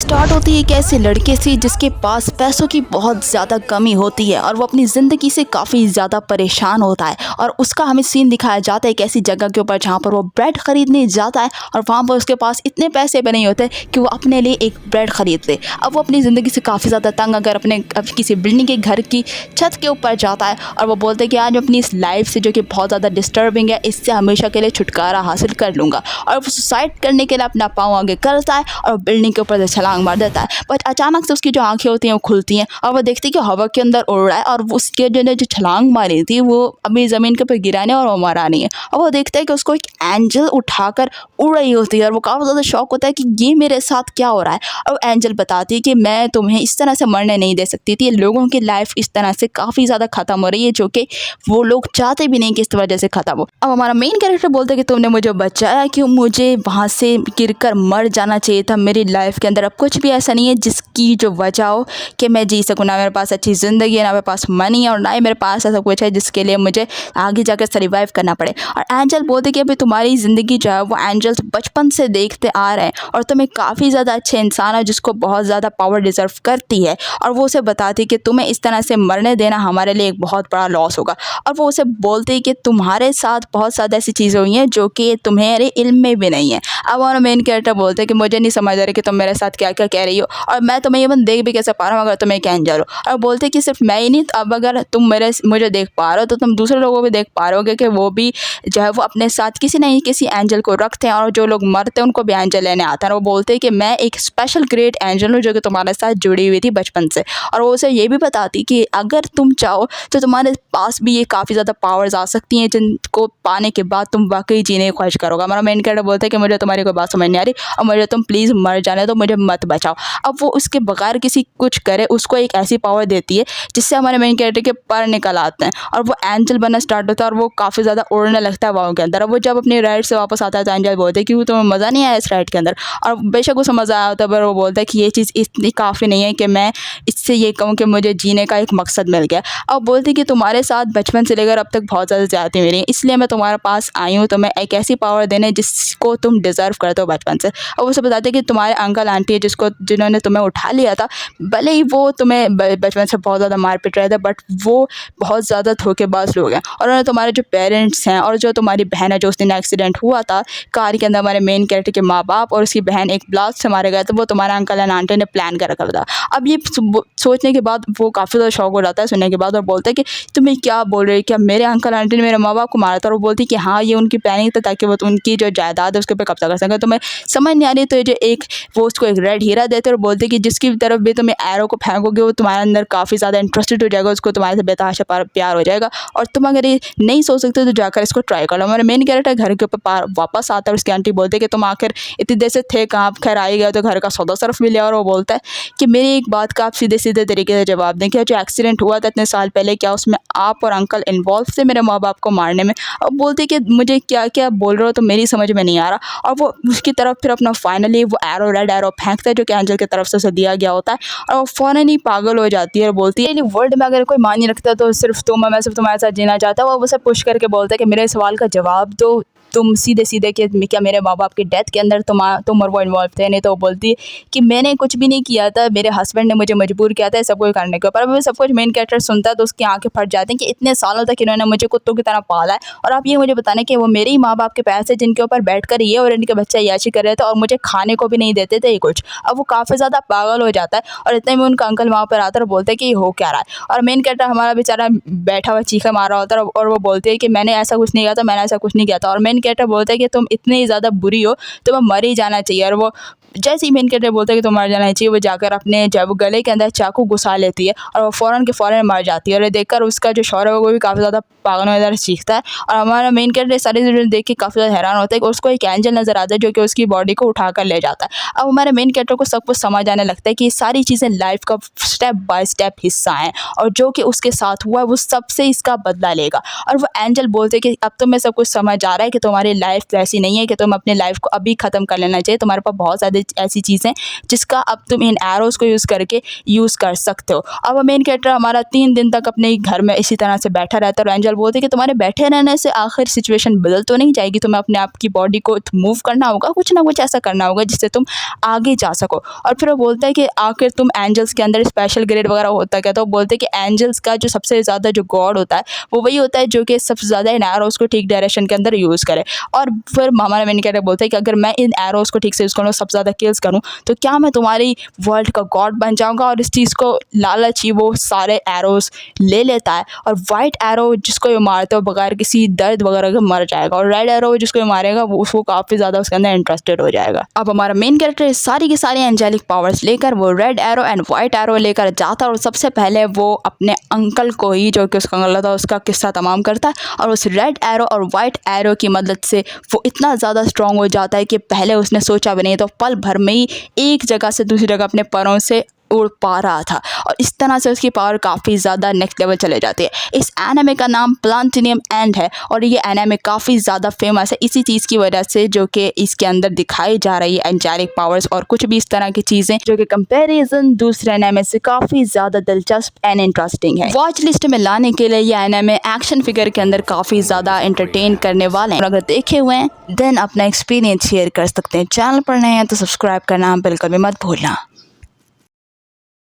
Start होती है एक ऐसे लड़के से जिसके पास पैसों की बहुत ज़्यादा कमी होती है और वो अपनी ज़िंदगी से काफ़ी ज़्यादा परेशान होता है। और उसका हमें सीन दिखाया जाता है एक ऐसी जगह के ऊपर जहाँ पर वो ब्रेड ख़रीदने जाता है और वहाँ पर उसके पास इतने पैसे भी नहीं होते कि वो अपने लिए एक ब्रेड ख़रीद ले। अब वो अपनी ज़िंदगी से काफ़ी ज़्यादा तंग अगर अपने किसी बिल्डिंग के घर की छत के ऊपर जाता है और वो बोलते हैं कि आज अपनी इस लाइफ से जो कि बहुत ज़्यादा डिस्टर्बिंग है इससे हमेशा के लिए छुटकारा हासिल कर लूँगा। और वो सुसाइड करने के लिए अपना पाँव आगे करता है और बिल्डिंग के ऊपर से छलांग मार देता है। बट अचानक से उसकी जो आंखें होती हैं वो खुलती हैं और वो देखती है कि हवा के अंदर उड़ रहा है और उसके जो छलांग मारी थी वो अभी ज़मीन के ऊपर गिरा नहीं और वो मरा नहीं है। और वो देखता है कि उसको एक एंजल उठाकर उड़ रही होती है और वो काफ़ी ज़्यादा शॉक होता है कि ये मेरे साथ क्या हो रहा है। और एंजल बताती है कि मैं तुम्हें इस तरह से मरने नहीं दे सकती थी, लोगों की लाइफ इस तरह से काफ़ी ज़्यादा ख़त्म हो रही है जो कि वो लोग चाहते भी नहीं कि इस वजह से ख़त्म हो। अब हमारा मेन कैरेक्टर बोलता है कि तुमने मुझे बचाया कि मुझे वहाँ से गिरकर मर जाना चाहिए था। मेरी लाइफ के अंदर अब कुछ भी ऐसा नहीं है जिसकी जो वजह हो कि मैं जी सकूँ। ना मेरे पास अच्छी ज़िंदगी है, ना मेरे पास मनी है और ना ही मेरे पास ऐसा कुछ है जिसके लिए मुझे आगे जाकर सर्वाइव करना पड़े। और एंजल बोलते कि अभी तुम्हारी ज़िंदगी जो है वो एंजल्स बचपन से देखते आ रहे हैं और तुम एक काफ़ी ज़्यादा अच्छे इंसान हो जिसको बहुत ज़्यादा पावर डिज़र्व करती है। और वो उसे बताती कि तुम्हें इस तरह से मरने देना हमारे लिए एक बहुत बड़ा लॉस होगा। और वो उसे बोलती कि तुम्हारे साथ बहुत ज़्यादा ऐसी चीज़ें हुई हैं जो कि तुम्हारे इल्म में भी नहीं है। अब हमारा मेन कैरेक्टर बोलते हैं कि मुझे नहीं समझ आ रही कि तुम मेरे साथ क्या क्या कह रही हो और मैं तुम्हें इवन देख भी कैसे पा रहा हूँ अगर तुम एक एंजल हो। और बोलते हैं कि सिर्फ मैं ही नहीं, अब अगर तुम मुझे देख पा रहे हो तो तुम दूसरे लोगों को भी देख पा रहे हो कि वो भी जो है वो अपने साथ किसी न किसी एंजल को रखते हैं और जो लोग मरते हैं उनको भी एंजल लेने आता है। और वो बोलते हैं कि मैं एक स्पेशल ग्रेट एंजल हूँ जो कि तुम्हारे साथ जुड़ी हुई थी बचपन से। और वो उसे ये भी बताती कि अगर तुम चाहो तो तुम्हारे पास भी ये काफ़ी ज़्यादा पावर्स आ सकती हैं जिनको पाने के बाद तुम वाकई जीने की ख्वाहिश करोगे। हमारा मेन कैरेक्टर बोलता है कि मुझे तुम्हारी कोई बात समझ नहीं आ रही और मुझे तुम प्लीज़ मर जाने दो, मुझे मत बचाओ। अब वो उसके बगैर किसी कुछ करे उसको एक ऐसी पावर देती है जिससे हमारे मेन कैरेक्टर के पर निकल आते हैं और वो एंजल बनना स्टार्ट होता है और वो काफ़ी ज़्यादा उड़ने लगता है हवाओं के अंदर। अब वो जब अपनी राइड से वापस आता है तो एंजल बोलते हैं कि वो तुम्हें मज़ा नहीं आया इस राइड के अंदर। और बेशक उसे मज़ा आया होता है पर वो बोलता है कि ये चीज़ इतनी काफ़ी नहीं है कि मैं इससे ये कहूँ कि मुझे जीने का एक मकसद मिल गया। अब बोलती कि तुम्हारे साथ बचपन से लेकर अब तक बहुत ज़्यादा ज़्यादती मेरी, इसलिए मैं तुम्हारे पास आई हूँ तुम्हें एक ऐसी पावर देने जिसको तुम डिज़र्व करते हो बचपन से। और वो उसे बताते कि तुम्हारे अंकल आंटी है जिन्होंने तुम्हें उठा लिया था, भले ही वो तुम्हें बचपन से बहुत ज़्यादा मार पीट रहे थे बट वो बहुत ज़्यादा धोखेबाज लोग हैं। और उन्होंने तुम्हारे जो पेरेंट्स हैं और जो तुम्हारी बहन है जो उस दिन एक्सीडेंट हुआ था कार के अंदर, हमारे मेन कैरेक्टर के माँ बाप और उसकी बहन एक ब्लास्ट से मारे गए थे, वो तुम्हारे अंकल एंड आंटी ने प्लान कर रखा था। अब ये सोचने के बाद वो काफ़ी ज़्यादा शौक हो जाता है सुनने के बाद और बोलता है कि तुम्हें क्या बोल रही है, क्या मेरे अंकल आंटी ने मेरे माँ बाप को मारा था? और वो बोलती कि हाँ ये उनकी प्लानिंग था ताकि वो उनकी जो जायदाद है उसके ऊपर कब्जा कर सके। तुम्हें समझ नहीं आ रही तो ये जो एक वो उसको एक रेड हीरा देते और बोलते कि जिसकी तरफ भी तुम एरो को फेंकोगे वो तुम्हारे अंदर काफ़ी ज़्यादा इंटरेस्टेड हो जाएगा, उसको तुम्हारे से बेतहाशा प्यार हो जाएगा और तुम अगर ये नहीं सोच सकते तो जाकर इसको ट्राई कर लो। हमारे मेन कैरेक्टर घर के ऊपर वापस आता है और उसकी आंटी बोलते हैं कि तुम आखिर इतनी देर से थे कहाँ, खैर आई गए तो घर का सौदा सर्फ मिले। और वो बोलता है कि मेरी एक बात का आप सीधे सीधे तरीके से जवाब दें, क्या जो एक्सीडेंट हुआ था इतने साल पहले क्या उसमें आप और अंकल इन्वॉल्व थे मेरे माँ बाप को मारने में? और बोलते कि मुझे क्या क्या बोल रहे हो तो मेरी समझ में नहीं आ रहा। और वो उसकी तरफ फिर अपना फाइनली वो एरो रेड एरो फेंकता है जो कि एंजल की तरफ से उसे दिया गया होता है और वो फ़ौरन ही पागल हो जाती है और बोलती है वर्ल्ड में अगर कोई मान नहीं रखता तो सिर्फ तुम, मैं सिर्फ तुम्हारे साथ जीना चाहता हूँ। वो उसे पुश करके बोलता है कि मेरे सवाल का जवाब दो, तुम सीधे सीधे कि क्या मेरे माँ बाप की डेथ के अंदर तुम और वो इन्वॉल्व थे? नहीं तो वो बोलती है कि मैंने कुछ भी नहीं किया था, मेरे हस्बैंड ने मुझे मजबूर किया था सब कुछ करने के ऊपर। अब सब कुछ मेन कैरेक्टर सुनता है तो उसकी आंखें फट जाती हैं कि इतने सालों तक इन्होंने मुझे कुत्तों की तरह पाला है और आप ये मुझे बताने कि वो मेरे ही माँ बाप के पैसे जिनके ऊपर बैठ कर ये और इनके बच्चे याशी कर रहे थे और मुझे खाने को भी नहीं देते थे ये कुछ। अब वो काफ़ी ज़्यादा पागल हो जाता है और इतने में उनका अंकल वहाँ पर आता है और बोलते हैं कि ये हो क्या रहा है। और मेन कैरेक्टर हमारा बेचारा बैठा हुआ चीखा मार रहा होता है और वो बोलती है कि मैंने ऐसा कुछ नहीं किया था, मैंने ऐसा कुछ नहीं किया था। और मेन कैरेक्टर बोलता है कि तुम इतनी ज़्यादा बुरी हो तुम्हें मर ही जाना चाहिए। और वो जैसे ही मेन कैरेक्टर बोलता है कि तुम मर जाना चाहिए वो जाकर अपने जब गले के अंदर चाकू घुसा लेती है और वो फ़ौरन के फ़ौरन मर जाती है। और ये देखकर उसका जो शौहर है वो भी काफ़ी ज़्यादा पागल नज़र चीखता है और हमारा मेन कैरेक्टर सारी चीज़ें देख के काफ़ी ज़्यादा हैरान होता है कि उसको एक एंजल नज़र आता है जो कि उसकी बॉडी को उठा कर ले जाता है। अब हमारे मेन कैरेक्टर को सब कुछ समझ आने लगता है कि ये सारी चीज़ें लाइफ का स्टेप बाय स्टेप हिस्सा हैं और जो कि उसके साथ हुआ है वो सबसे इसका बदला लेगा। और वो एंजल बोलते हैं कि अब तुम्हें सब कुछ समझ आ रहा है कि तुम्हारी लाइफ वैसी नहीं है कि तुम अपनी लाइफ को अभी ख़त्म कर लेना चाहिए, तुम्हारे पास बहुत ज़्यादा वाली ऐसी चीज़ें जिसका अब तुम इन एरोज़ को यूज़ करके यूज़ कर सकते हो। अब मेन कैरेक्टर हमारा 3 दिन तक अपने घर में इसी तरह से बैठा रहता है और एंजल बोलती है कि तुम्हारे बैठे रहने से आखिर सिचुएशन बदल तो नहीं जाएगी, तुम्हें अपने आप की बॉडी को मूव करना होगा, कुछ ना कुछ ऐसा करना होगा जिससे तुम आगे जा सको। और फिर वो बोलता है कि आखिर तुम एंजल्स के अंदर स्पेशल ग्रेड वगैरह होता क्या, तो वो बोलते हैं कि एंजल्स का जो सबसे ज़्यादा जो गॉड होता है वो वही होता है जो कि सबसे ज़्यादा इन एरोज़ को ठीक डायरेक्शन के अंदर यूज़ करे। और फिर हमारा मेन कैरेक्टर बोलता है कि अगर मैं इन एरोज़ को ठीक से यूज़ करूँ, सबसे ज़्यादा किल्स करूँ, तो क्या मैं तुम्हारी वर्ल्ड का गॉड बन जाऊँगा। और इस चीज़ को लालच ही वो सारे एरोज़ ले लेता है और वाइट एरो जिसको ये मारते हो बगैर किसी दर्द वगैरह के मर जाएगा, और रेड एरो जिसको ये मारेगा वो उसको काफ़ी ज़्यादा उसके अंदर इंटरेस्टेड हो जाएगा। अब हमारा मेन कैरेक्टर सारी की सारी एंजेलिक पावर्स लेकर वो red arrow and white arrow लेकर जाता है और सबसे पहले वो अपने अंकल को ही, जो कि उसका अंकल था, उसका किस्सा तमाम करता है। और उस रेड एरो और वाइट एरो की मदद से वो इतना ज़्यादा स्ट्रॉन्ग हो जाता है कि पहले उसने सोचा भी नहीं, तो पल भर में ही एक जगह से दूसरी जगह अपने पैरों से उड़ पा रहा था। और इस तरह से उसकी पावर काफ़ी ज़्यादा नेक्स्ट लेवल चले जाती है। इस एनिमे का नाम प्लाटिनम एंड है और ये एनिमे काफ़ी ज़्यादा फेमस है इसी चीज़ की वजह से, जो कि इसके अंदर दिखाई जा रही है एंजेलिक पावर्स और कुछ भी इस तरह की चीज़ें जो कि कंपैरिजन दूसरे एनिमे से काफ़ी ज़्यादा दिलचस्प एंड इंटरेस्टिंग है। वॉच लिस्ट में लाने के लिए ये एनिमे एक्शन फिगर के अंदर काफ़ी ज़्यादा एंटरटेन करने वाले हैं और अगर देखे हुए हैं देन अपना एक्सपीरियंस शेयर कर सकते हैं। चैनल पर नए हैं तो सब्सक्राइब करना बिल्कुल भी मत भूलना।